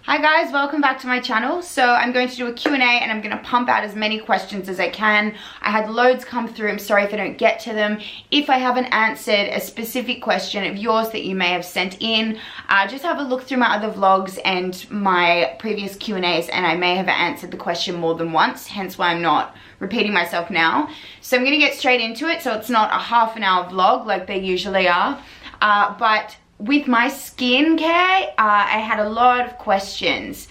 Hi guys, welcome back to my channel. So I'm going to do a Q&A and I'm going to pump out as many questions as I can. I had loads come through. I'm sorry if I don't get to them. If I haven't answered a specific question of yours that you may have sent in, just have a look through my other vlogs and my previous Q&As and I may have answered the question more than once, hence why I'm not repeating myself now. So I'm going to get straight into it, so it's not a half an hour vlog like they usually are. But with my skincare, I had a lot of questions.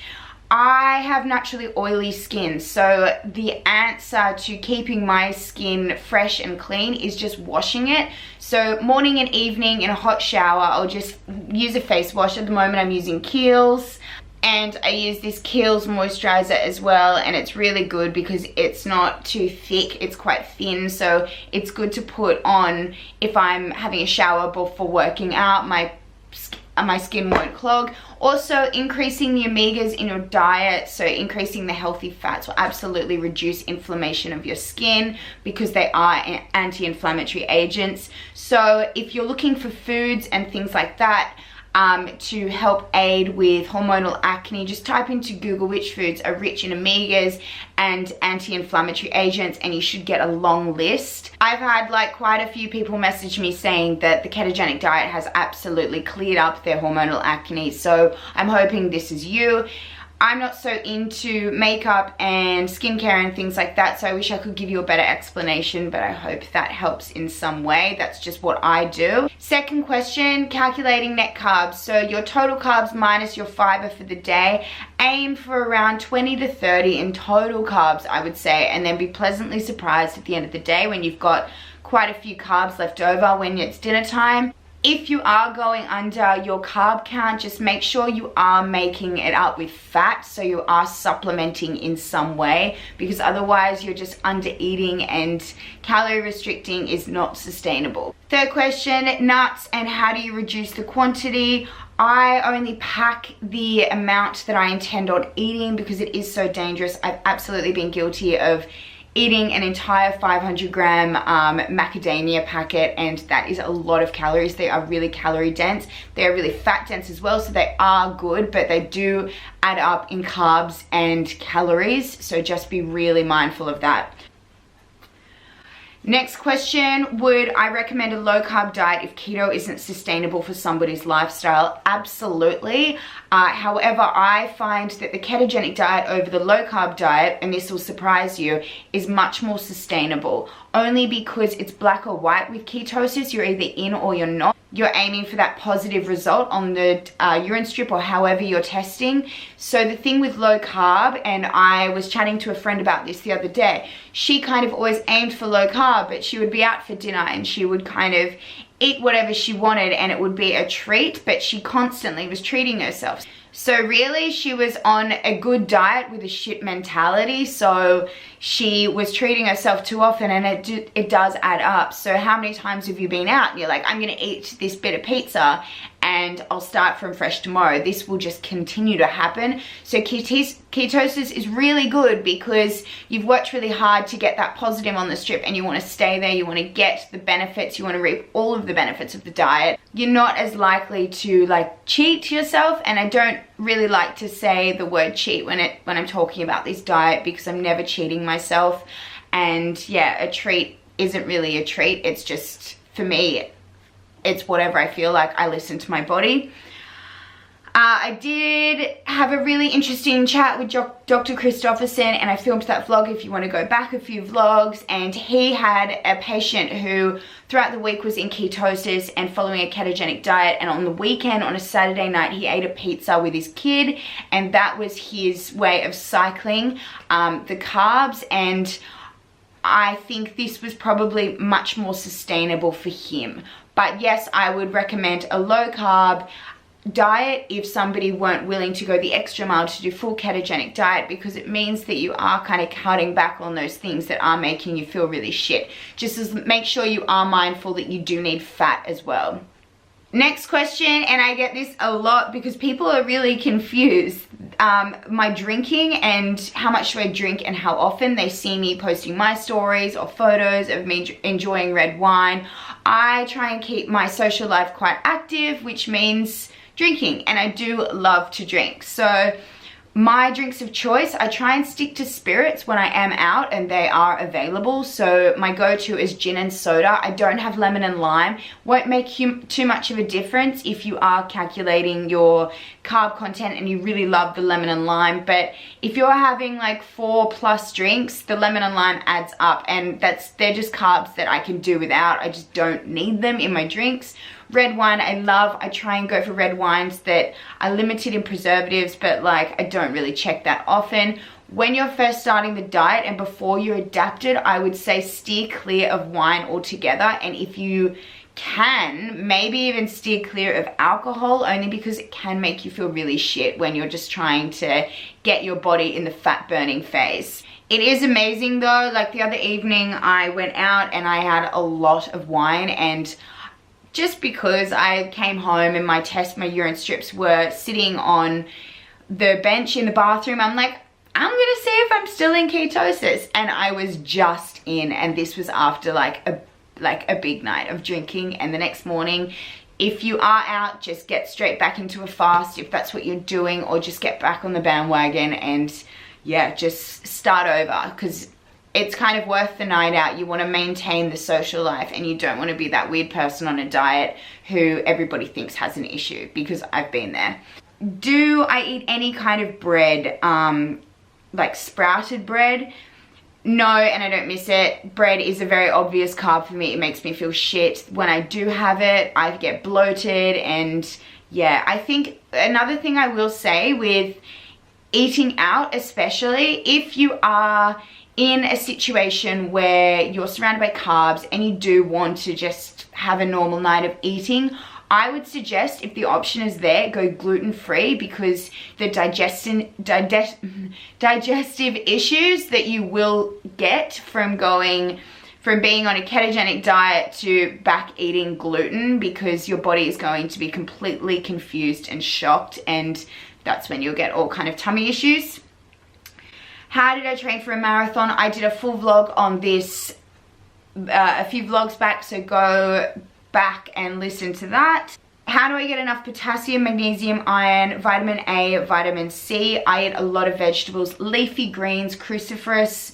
I have naturally oily skin, so the answer to keeping my skin fresh and clean is just washing it. So morning and evening in a hot shower, I'll just use a face wash. At the moment I'm using Kiehls, and I use this Kiehls moisturizer as well, and it's really good because it's not too thick, it's quite thin, so it's good to put on if I'm having a shower before working out. My skin won't clog. Also, increasing the omegas in your diet, so increasing the healthy fats will absolutely reduce inflammation of your skin because they are anti-inflammatory agents. So if you're looking for foods and things like that to help aid with hormonal acne, just type into Google which foods are rich in omegas and anti-inflammatory agents and you should get a long list. I've had like quite a few people message me saying that the ketogenic diet has absolutely cleared up their hormonal acne, so I'm hoping this is you. I'm not so into makeup and skincare and things like that, so I wish I could give you a better explanation, but I hope that helps in some way. That's just what I do. Second question, calculating net carbs. So your total carbs minus your fiber for the day. Aim for around 20 to 30 in total carbs, I would say, and then be pleasantly surprised at the end of the day when you've got quite a few carbs left over when it's dinner time. If you are going under your carb count, just make sure you are making it up with fat, so you are supplementing in some way, because otherwise you're just under eating and calorie restricting is not sustainable. Third question, nuts and how do you reduce the quantity? I only pack the amount that I intend on eating because it is so dangerous. I've absolutely been guilty of eating an entire 500 gram macadamia packet, and that is a lot of calories. They are really calorie dense. They are really fat dense as well, so they are good, but they do add up in carbs and calories, so just be really mindful of that. Next question, would I recommend a low carb diet if keto isn't sustainable for somebody's lifestyle? Absolutely. However, I find that the ketogenic diet over the low carb diet, and this will surprise you, is much more sustainable. Only because it's black or white with ketosis. You're either in or you're not. You're aiming for that positive result on the urine strip or however you're testing. So the thing with low carb, and I was chatting to a friend about this the other day, she kind of always aimed for low carb, but she would be out for dinner and she would kind of eat whatever she wanted and it would be a treat, but she constantly was treating herself. So really she was on a good diet with a shit mentality, so she was treating herself too often, and it does add up. So how many times have you been out and you're like, I'm gonna eat this bit of pizza and I'll start from fresh tomorrow? This will just continue to happen. So ketosis is really good because you've worked really hard to get that positive on the strip and you want to stay there, you want to get the benefits, you want to reap all of the benefits of the diet. You're not as likely to like cheat yourself, and I don't really like to say the word cheat when I'm talking about this diet because I'm never cheating myself. And yeah, a treat isn't really a treat. It's just, for me, it's whatever I feel like. I listen to my body. I did have a really interesting chat with Dr. Christopherson, and I filmed that vlog if you want to go back a few vlogs, and he had a patient who throughout the week was in ketosis and following a ketogenic diet, and on the weekend, on a Saturday night, he ate a pizza with his kid, and that was his way of cycling the carbs. And I think this was probably much more sustainable for him. But yes, I would recommend a low carb diet if somebody weren't willing to go the extra mile to do full ketogenic diet, because it means that you are kind of cutting back on those things that are making you feel really shit. Just as make sure you are mindful that you do need fat as well. Next question, and I get this a lot because people are really confused. My drinking and how much do I drink and how often. They see me posting my stories or photos of me enjoying red wine. I try and keep my social life quite active, which means drinking, and I do love to drink. So my drinks of choice, I try and stick to spirits when I am out and they are available. So my go-to is gin and soda. I don't have lemon and lime. Won't make too much of a difference if you are calculating your carb content and you really love the lemon and lime. But if you're having like 4+ drinks, the lemon and lime adds up, and they're just carbs that I can do without. I just don't need them in my drinks. Red wine, I love. I try and go for red wines that are limited in preservatives, but like I don't really check that often. When you're first starting the diet and before you're adapted, I would say steer clear of wine altogether. And if you can, maybe even steer clear of alcohol, only because it can make you feel really shit when you're just trying to get your body in the fat burning phase. It is amazing though. Like the other evening I went out and I had a lot of wine, and just because I came home and my urine strips were sitting on the bench in the bathroom, I'm like, I'm gonna see if I'm still in ketosis. And I was just in, and this was after like a big night of drinking. And the next morning, if you are out, just get straight back into a fast if that's what you're doing, or just get back on the bandwagon and yeah, just start over, because it's kind of worth the night out. You want to maintain the social life, and you don't want to be that weird person on a diet who everybody thinks has an issue, because I've been there. Do I eat any kind of bread, like sprouted bread? No, and I don't miss it. Bread is a very obvious carb for me. It makes me feel shit. When I do have it, I get bloated, and yeah, I think another thing I will say with eating out, especially if you are in a situation where you're surrounded by carbs and you do want to just have a normal night of eating, I would suggest, if the option is there, go gluten-free, because the digestive issues that you will get from being on a ketogenic diet to back eating gluten, because your body is going to be completely confused and shocked, and that's when you'll get all kind of tummy issues. How did I train for a marathon? I did a full vlog on this a few vlogs back, so go back and listen to that. How do I get enough potassium, magnesium, iron, vitamin A, vitamin C? I eat a lot of vegetables, leafy greens, cruciferous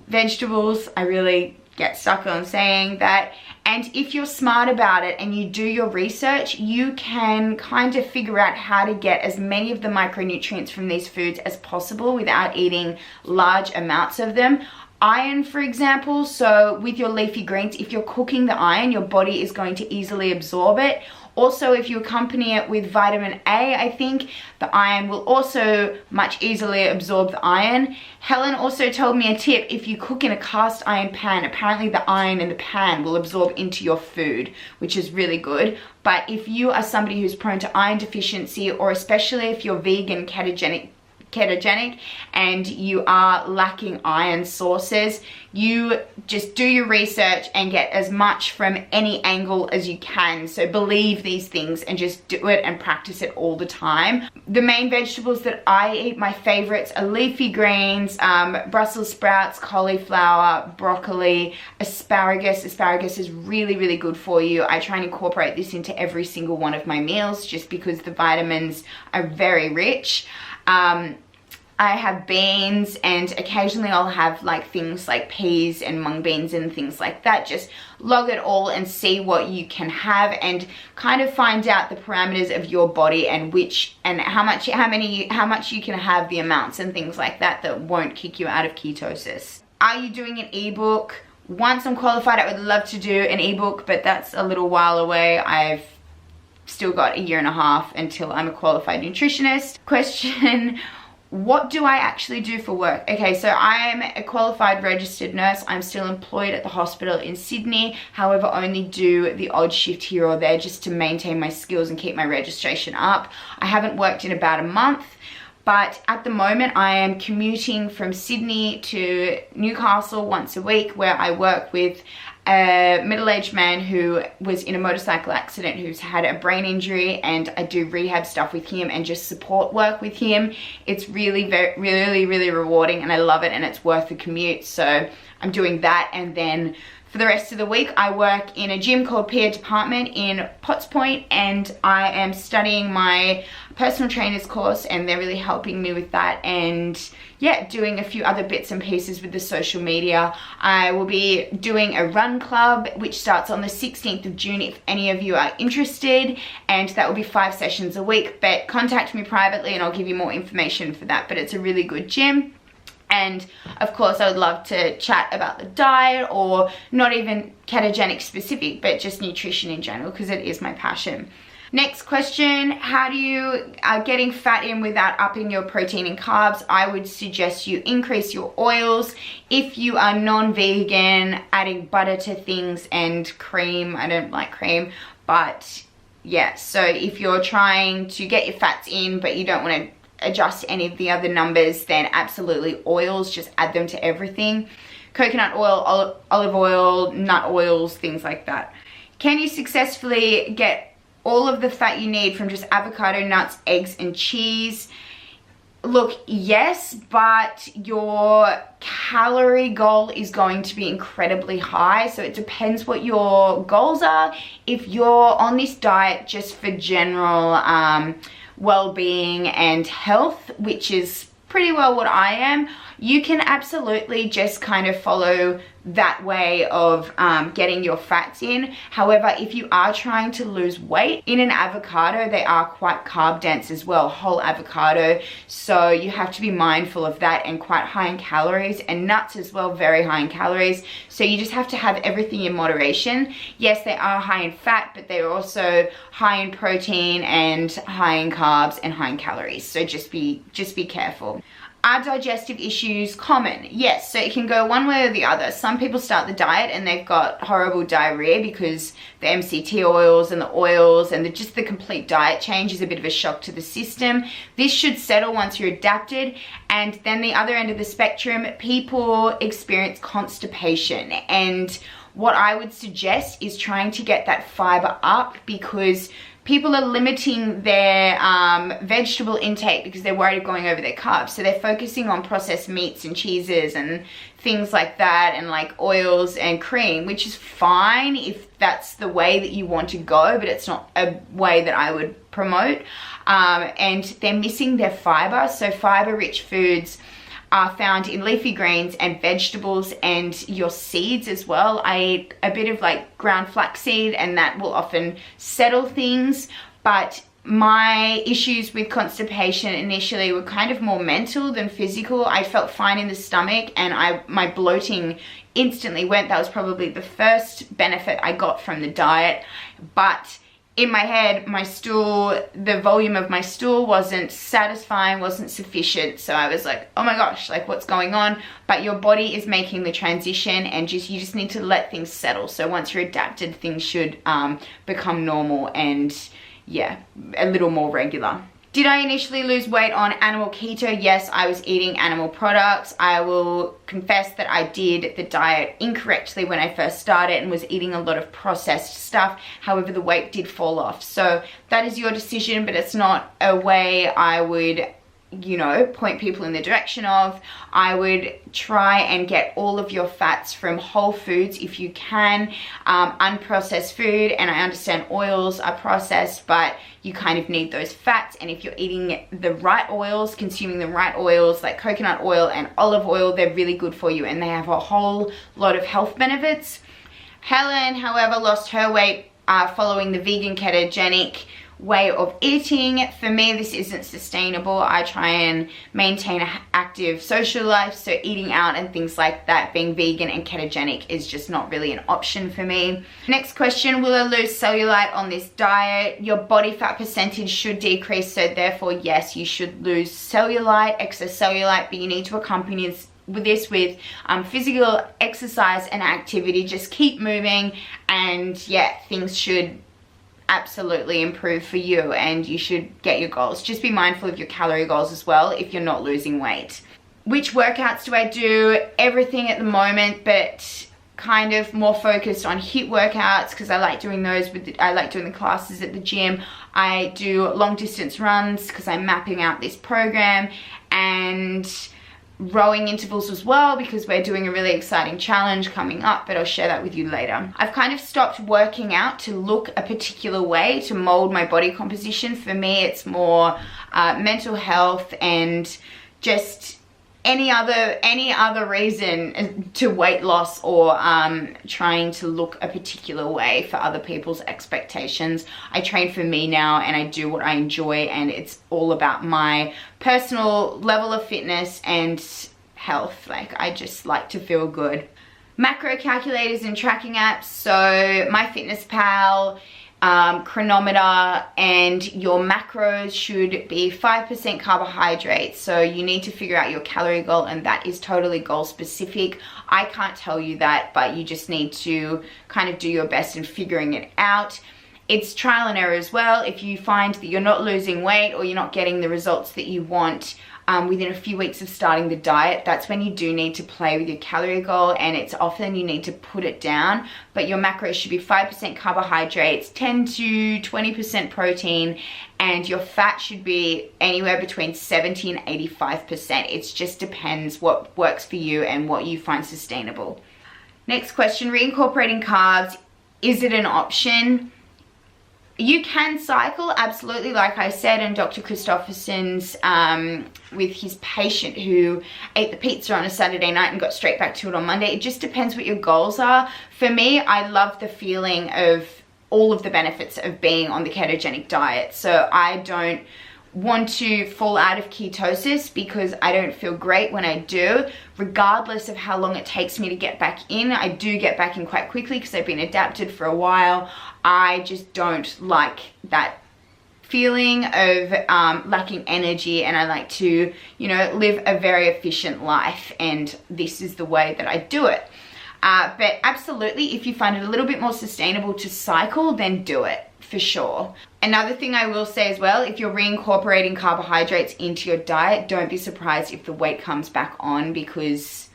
vegetables. I really get stuck on saying that. And if you're smart about it and you do your research, you can kind of figure out how to get as many of the micronutrients from these foods as possible without eating large amounts of them. Iron, for example, so with your leafy greens, if you're cooking the iron, your body is going to easily absorb it. Also, if you accompany it with vitamin A, I think the iron will also much easily absorb the iron. Helen also told me a tip: if you cook in a cast iron pan, apparently the iron in the pan will absorb into your food, which is really good. But if you are somebody who's prone to iron deficiency, or especially if you're vegan, ketogenic, and you are lacking iron sources, you just do your research and get as much from any angle as you can. So believe these things and just do it and practice it all the time. The main vegetables that I eat, my favorites, are leafy greens, Brussels sprouts, cauliflower, broccoli, asparagus. Asparagus is really, really good for you. I try and incorporate this into every single one of my meals just because the vitamins are very rich. I have beans, and occasionally I'll have like things like peas and mung beans and things like that. Just log it all and see what you can have, and kind of find out the parameters of your body and how much you can have, the amounts and things like that that won't kick you out of ketosis. Are you doing an ebook? Once I'm qualified, I would love to do an ebook, but that's a little while away. I've still got 1.5 years until I'm a qualified nutritionist. Question: what do I actually do for work? Okay, so I am a qualified registered nurse. I'm still employed at the hospital in Sydney. However, only do the odd shift here or there just to maintain my skills and keep my registration up. I haven't worked in about a month, but at the moment I am commuting from Sydney to Newcastle once a week, where I work with a middle-aged man who was in a motorcycle accident, who's had a brain injury, and I do rehab stuff with him and just support work with him. It's really rewarding, and I love it, and it's worth the commute. So I'm doing that, and then for the rest of the week, I work in a gym called Peer Department in Potts Point, and I am studying my personal trainer's course, and they're really helping me with that, and yeah, doing a few other bits and pieces with the social media. I will be doing a run club which starts on the 16th of June if any of you are interested, and that will be 5 sessions a week, but contact me privately and I'll give you more information for that. But it's a really good gym. And of course, I would love to chat about the diet, or not even ketogenic specific, but just nutrition in general, because it is my passion. Next question, how do you getting fat in without upping your protein and carbs? I would suggest you increase your oils. If you are non-vegan, adding butter to things and cream. I don't like cream, but yeah, so if you're trying to get your fats in but you don't want to adjust any of the other numbers, then absolutely oils, just add them to everything. Coconut oil, olive oil, nut oils, things like that. Can you successfully get all of the fat you need from just avocado, nuts, eggs, and cheese? Look, yes, but your calorie goal is going to be incredibly high, so it depends what your goals are. If you're on this diet just for general well-being and health, which is pretty well what I am, you can absolutely just kind of follow that way of getting your fats in. However, if you are trying to lose weight, in an avocado, they are quite carb dense as well, whole avocado, so you have to be mindful of that, and quite high in calories, and nuts as well, very high in calories. So you just have to have everything in moderation. Yes, they are high in fat, but they're also high in protein and high in carbs and high in calories, so just be careful. Are digestive issues common? Yes, so it can go one way or the other. Some people start the diet and they've got horrible diarrhea because the MCT oils and the oils and just the complete diet change is a bit of a shock to the system. This should settle once you're adapted. And then the other end of the spectrum, people experience constipation. And what I would suggest is trying to get that fiber up, because people are limiting their vegetable intake because they're worried of going over their carbs. So they're focusing on processed meats and cheeses and things like that, and like oils and cream, which is fine if that's the way that you want to go, but it's not a way that I would promote. And they're missing their fiber. So fiber-rich foods are found in leafy greens and vegetables and your seeds as well. I eat a bit of like ground flaxseed, and that will often settle things. But my issues with constipation initially were kind of more mental than physical. I felt fine in the stomach, and my bloating instantly went. That was probably the first benefit I got from the diet. But in my head, my stool, the volume of my stool wasn't satisfying, wasn't sufficient. So I was like, oh my gosh, like what's going on? But your body is making the transition, and you just need to let things settle. So once you're adapted, things should become normal and yeah, a little more regular. Did I initially lose weight on animal keto? Yes, I was eating animal products. I will confess that I did the diet incorrectly when I first started and was eating a lot of processed stuff. However, the weight did fall off. So that is your decision, but it's not a way I would, you know, point people in the direction of. I would try and get all of your fats from whole foods if you can, unprocessed food. And I understand oils are processed, but you kind of need those fats. And if you're eating the right oils, consuming the right oils like coconut oil and olive oil, they're really good for you, and they have a whole lot of health benefits. Helen, however, lost her weight following the vegan ketogenic way of eating. For me, this isn't sustainable. I try and maintain an active social life, so eating out and things like that, being vegan and ketogenic is just not really an option for me. Next question, will I lose cellulite on this diet? Your body fat percentage should decrease, so therefore yes, you should lose cellulite, excess cellulite, but you need to accompany this with physical exercise and activity. Just keep moving, and yeah, things should absolutely improve for you, and you should get your goals. Just be mindful of your calorie goals as well if you're not losing weight. Which workouts do I do? Everything at the moment, but kind of more focused on HIIT workouts because I like doing those I like doing the classes at the gym. I do long distance runs because I'm mapping out this program, and rowing intervals as well, because we're doing a really exciting challenge coming up, but I'll share that with you later. I've kind of stopped working out to look a particular way to mold my body composition. For me, it's more mental health and just any other reason to weight loss or trying to look a particular way for other people's expectations. I train for me now, and I do what I enjoy, and it's all about my personal level of fitness and health. Like, I just like to feel good. Macro calculators and tracking apps. So MyFitnessPal, Chronometer, and your macros should be 5% carbohydrates. So you need to figure out your calorie goal, and that is totally goal specific. I can't tell you that, but you just need to kind of do your best in figuring it out. It's trial and error as well. If you find that you're not losing weight or you're not getting the results that you want within a few weeks of starting the diet, that's when you do need to play with your calorie goal, and it's often you need to put it down. But your macros should be 5% carbohydrates, 10 to 20% protein, and your fat should be anywhere between 70 and 85%. It just depends what works for you and what you find sustainable. Next question, reincorporating carbs, is it an option? You can cycle, absolutely, like I said, and Dr. Christopherson's with his patient who ate the pizza on a Saturday night and got straight back to it on Monday. It just depends what your goals are. For me, I love the feeling of all of the benefits of being on the ketogenic diet. So I don't want to fall out of ketosis because I don't feel great when I do. Regardless of how long it takes me to get back in, I do get back in quite quickly because I've been adapted for a while. I just don't like that feeling of lacking energy, and I like to, you know, live a very efficient life, and this is the way that I do it. But absolutely, if you find it a little bit more sustainable to cycle, then do it, for sure. Another thing I will say as well, if you're reincorporating carbohydrates into your diet, don't be surprised if the weight comes back on, because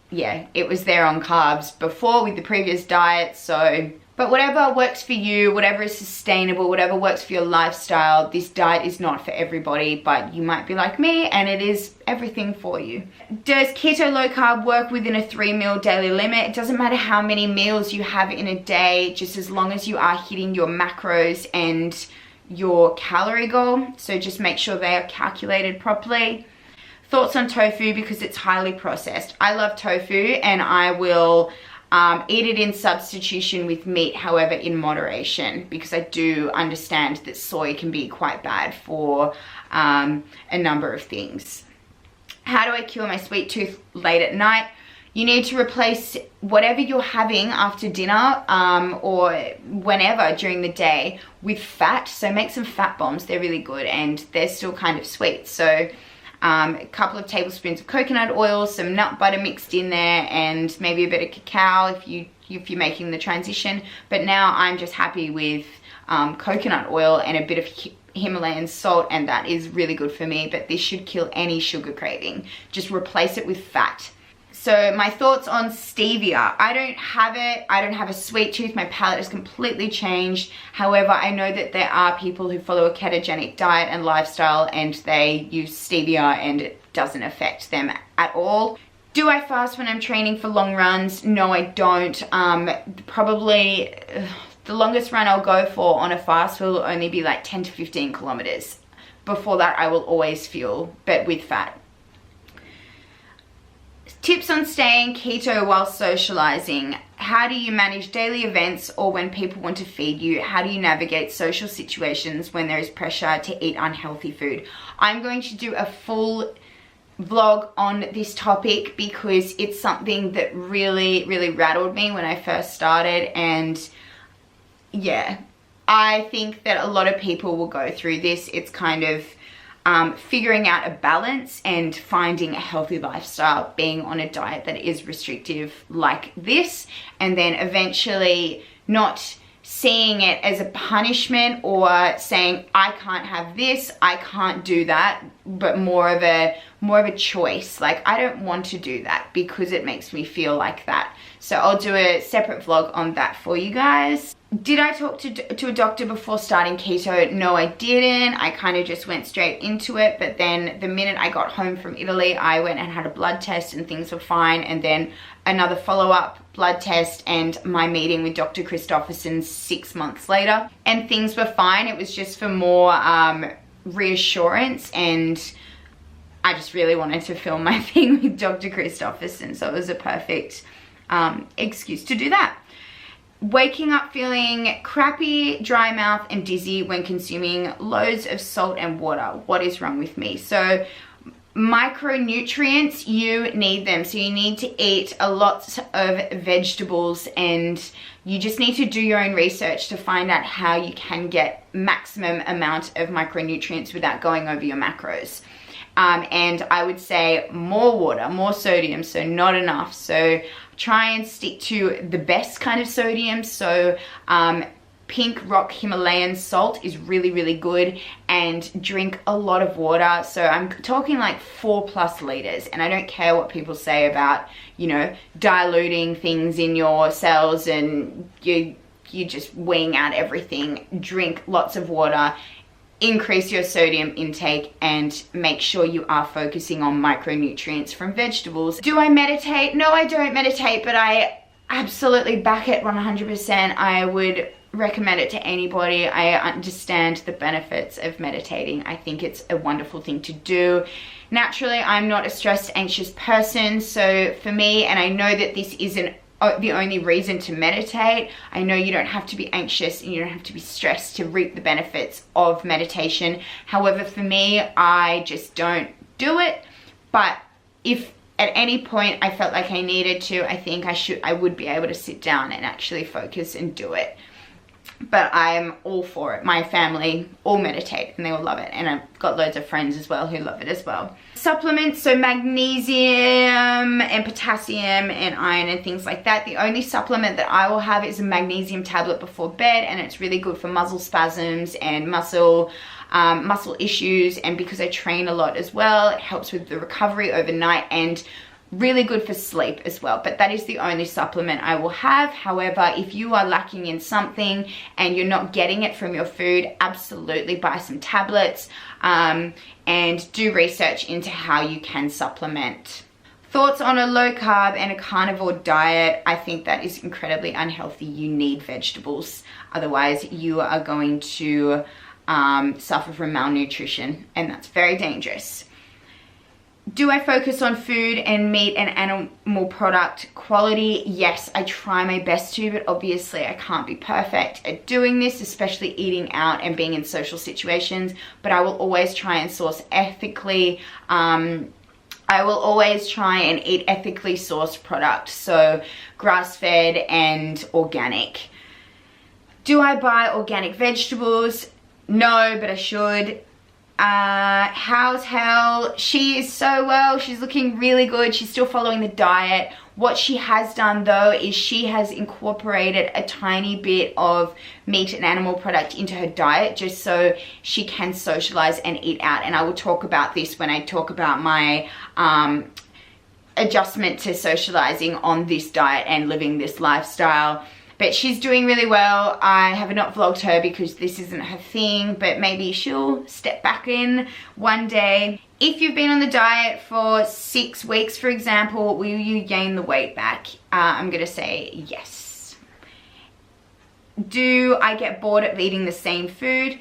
yeah, it was there on carbs before with the previous diet. So, but whatever works for you, whatever is sustainable, whatever works for your lifestyle, this diet is not for everybody, but you might be like me and it is everything for you. Does keto low carb work within a 3-meal daily limit? It doesn't matter how many meals you have in a day, just as long as you are hitting your macros and your calorie goal. So just make sure they are calculated properly. Thoughts on tofu, because it's highly processed. I love tofu, and I will eat it in substitution with meat, however, in moderation, because I do understand that soy can be quite bad for a number of things. How do I cure my sweet tooth late at night? You need to replace whatever you're having after dinner or whenever during the day with fat. So make some fat bombs. They're really good, and they're still kind of sweet. So a couple of tablespoons of coconut oil, some nut butter mixed in there, and maybe a bit of cacao if you're making the transition. But now I'm just happy with coconut oil and a bit of Himalayan salt, and that is really good for me. But this should kill any sugar craving. Just replace it with fat. So my thoughts on stevia. I don't have it. I don't have a sweet tooth. My palate has completely changed. However, I know that there are people who follow a ketogenic diet and lifestyle, and they use stevia and it doesn't affect them at all. Do I fast when I'm training for long runs? No, I don't. Probably the longest run I'll go for on a fast will only be like 10 to 15 kilometers. Before that, I will always fuel, but with fat. Tips on staying keto while socializing. How do you manage daily events or when people want to feed you? How do you navigate social situations when there is pressure to eat unhealthy food? I'm going to do a full vlog on this topic because it's something that really, really rattled me when I first started, and yeah, I think that a lot of people will go through this. It's kind of figuring out a balance and finding a healthy lifestyle, being on a diet that is restrictive like this, and then eventually not seeing it as a punishment or saying I can't have this, I can't do that, but more of a choice. Like, I don't want to do that because it makes me feel like that. So I'll do a separate vlog on that for you guys. Did I talk to a doctor before starting keto? No, I didn't. I kind of just went straight into it. But then the minute I got home from Italy, I went and had a blood test and things were fine. And then another follow-up blood test and my meeting with Dr. Christopherson 6 months later. And things were fine. It was just for more reassurance, and I just really wanted to film my thing with Dr. Christopherson. So it was a perfect excuse to do that. Waking up feeling crappy, dry mouth and dizzy when consuming loads of salt and water. What is wrong with me? So micronutrients, you need them. So you need to eat a lot of vegetables, and you just need to do your own research to find out how you can get maximum amount of micronutrients without going over your macros. And I would say more water, more sodium, so not enough. So try and stick to the best kind of sodium. So pink rock Himalayan salt is really, really good, and drink a lot of water. So I'm talking like 4+ liters, and I don't care what people say about, you know, diluting things in your cells and you just weighing out everything. Drink lots of water. Increase your sodium intake and make sure you are focusing on micronutrients from vegetables. Do I meditate? No, I don't meditate, but I absolutely back it 100%. I would recommend it to anybody. I understand the benefits of meditating. I think it's a wonderful thing to do. Naturally, I'm not a stressed, anxious person, so for me, and I know that this isn't the only reason to meditate. I know you don't have to be anxious and you don't have to be stressed to reap the benefits of meditation. However, for me, I just don't do it. But if at any point I felt like I needed to, I think I would be able to sit down and actually focus and do it. But I'm all for it. My family all meditate and they all love it, and I've got loads of friends as well who love it as well. Supplements, so magnesium and potassium and iron and things like that. The only supplement that I will have is a magnesium tablet before bed, and it's really good for muscle spasms and muscle issues, and because I train a lot as well, it helps with the recovery overnight and really good for sleep as well. But that is the only supplement I will have. However, if you are lacking in something and you're not getting it from your food, absolutely buy some tablets and do research into how you can supplement. Thoughts on a low carb and a carnivore diet? I think that is incredibly unhealthy. You need vegetables, otherwise you are going to suffer from malnutrition, and that's very dangerous. Do I focus on food and meat and animal product quality? Yes, I try my best to, but obviously I can't be perfect at doing this, especially eating out and being in social situations. But I will always try and source ethically. I will always try and eat ethically sourced products, so grass-fed and organic. Do I buy organic vegetables? No, but I should. How's Hell? She is so well. She's looking really good. She's still following the diet. What she has done though is she has incorporated a tiny bit of meat and animal product into her diet just so she can socialize and eat out. And I will talk about this when I talk about my adjustment to socializing on this diet and living this lifestyle. But she's doing really well. I have not vlogged her because this isn't her thing, but maybe she'll step back in one day. If you've been on the diet for 6 weeks, for example, will you gain the weight back? I'm gonna say yes. Do I get bored of eating the same food?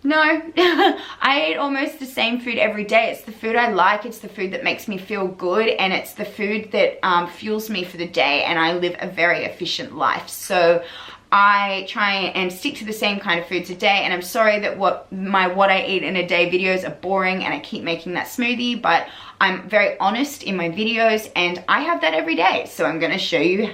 No, I eat almost the same food every day. It's the food I like, it's the food that makes me feel good, and it's the food that fuels me for the day, and I live a very efficient life. So I try and stick to the same kind of foods a day, and I'm sorry that what I eat in a day videos are boring and I keep making that smoothie, but I'm very honest in my videos and I have that every day. So I'm gonna show you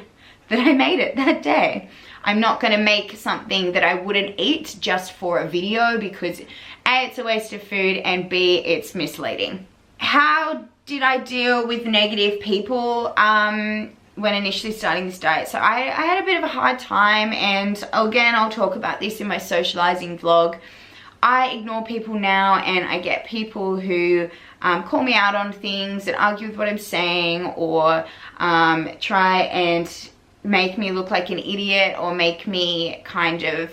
that I made it that day. I'm not going to make something that I wouldn't eat just for a video because A, it's a waste of food, and B, it's misleading. How did I deal with negative people when initially starting this diet? So I had a bit of a hard time, and again, I'll talk about this in my socializing vlog. I ignore people now, and I get people who call me out on things and argue with what I'm saying, or try and make me look like an idiot or make me kind of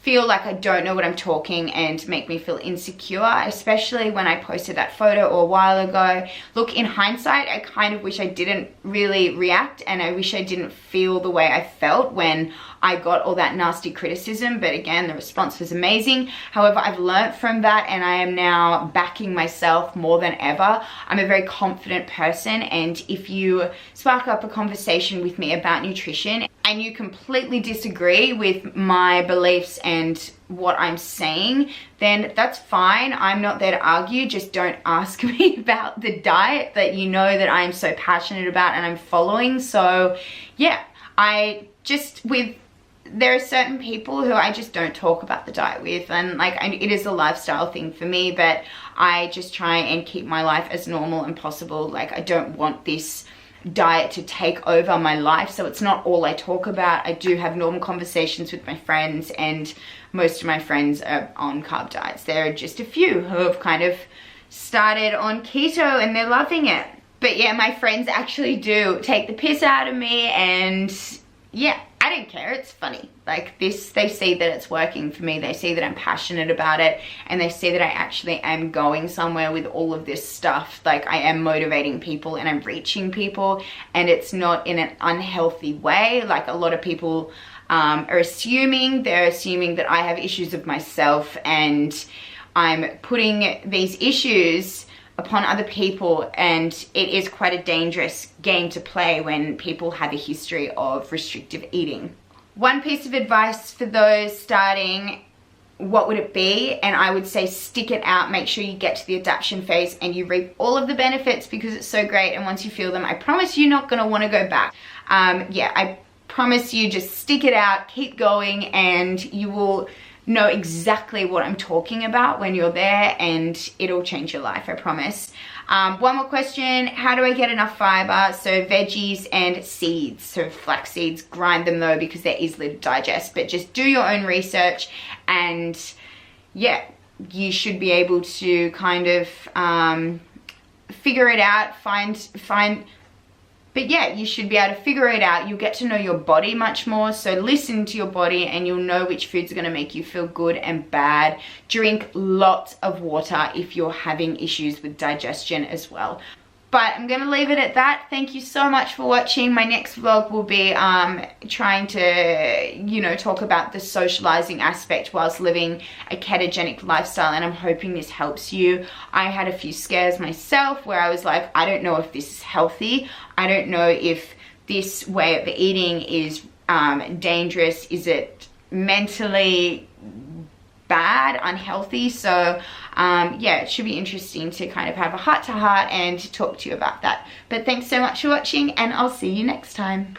feel like I don't know what I'm talking and make me feel insecure, especially when I posted that photo a while ago. Look, in hindsight, I kind of wish I didn't really react, and I wish I didn't feel the way I felt when I got all that nasty criticism. But again, the response was amazing. However, I've learned from that, and I am now backing myself more than ever. I'm a very confident person, and if you spark up a conversation with me about nutrition and you completely disagree with my beliefs and what I'm saying, then that's fine. I'm not there to argue. Just don't ask me about the diet that you know that I'm so passionate about and I'm following. So yeah, there are certain people who I just don't talk about the diet with, and like, it is a lifestyle thing for me, but I just try and keep my life as normal and possible. Like, I don't want this diet to take over my life, so it's not all I talk about. I do have normal conversations with my friends, and most of my friends are on carb diets. There are just a few who have kind of started on keto and they're loving it. But yeah, my friends actually do take the piss out of me, and yeah, I don't care. It's funny. Like this, they see that it's working for me. They see that I'm passionate about it, and they see that I actually am going somewhere with all of this stuff. Like, I am motivating people and I'm reaching people, and it's not in an unhealthy way. Like a lot of people are assuming. They're assuming that I have issues of myself, and I'm putting these issues upon other people, and it is quite a dangerous game to play when people have a history of restrictive eating. One piece of advice for those starting, what would it be? And I would say stick it out. Make sure you get to the adaptation phase and you reap all of the benefits, because it's so great, and once you feel them, I promise you're not going to want to go back. Yeah, I promise you, just stick it out, keep going, and you will know exactly what I'm talking about when you're there, and it'll change your life, I promise. One more question: how do I get enough fiber? So veggies and seeds, so flax seeds, grind them though because they're easily to digest, but just do your own research, and yeah, you should be able to kind of figure it out, but yeah, you should be able to figure it out. You'll get to know your body much more. So listen to your body and you'll know which foods are going to make you feel good and bad. Drink lots of water if you're having issues with digestion as well. But I'm going to leave it at that. Thank you so much for watching. My next vlog will be trying to, you know, talk about the socializing aspect whilst living a ketogenic lifestyle, and I'm hoping this helps you. I had a few scares myself where I was like, I don't know if this is healthy. I don't know if this way of eating is dangerous. Is it mentally bad, unhealthy? So yeah, it should be interesting to kind of have a heart-to-heart and talk to you about that. But thanks so much for watching, and I'll see you next time.